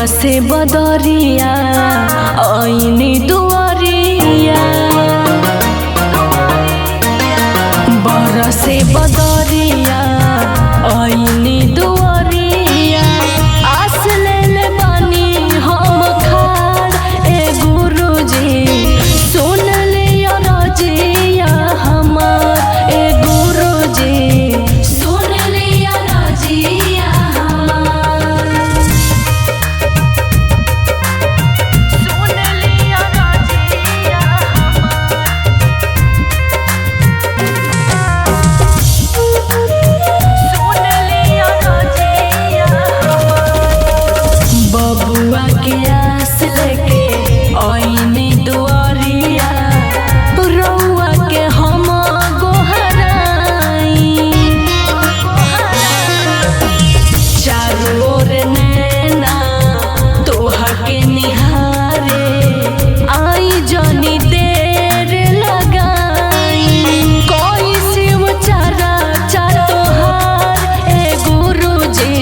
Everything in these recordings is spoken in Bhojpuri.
से बदरिया आईनी दुआरिया, बरा से बदरिया आईनी दुआरिया। आस ले ले बानी हम खाड़ ए गुरुजी, सुन लिया रजिया हमार ए गुरुजी, सुन लिया रजिया हमार, सुन लिया रजिया बबुआ के आस लेके आईनी दुआरिया, रउआ के हम गोहराई। चारों ओर नैना तोहा के निहारे, आई जनी देर लगाई। कोई शिव चारा चा तोहार ए गुरुजी,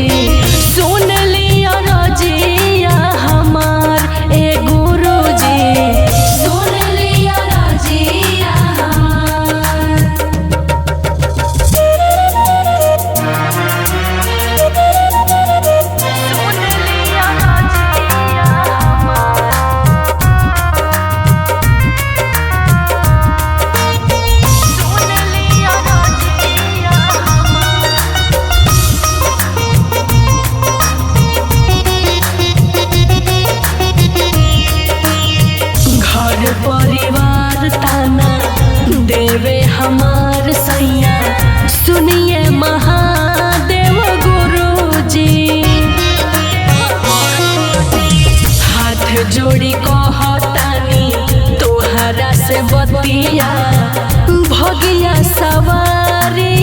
सुन लिया रजिया हमार ए गुरुजी, सुन लिया रजिया हमार, सुन लिया रजिया हमार, सुन लिया रजिया हमार। घर परिवार ताना देवे हमार सैया, सुनिए महादेव गुरुजी। हाथ जोड़ी कहतानी तोहरा से बतिया, भगिया सवारी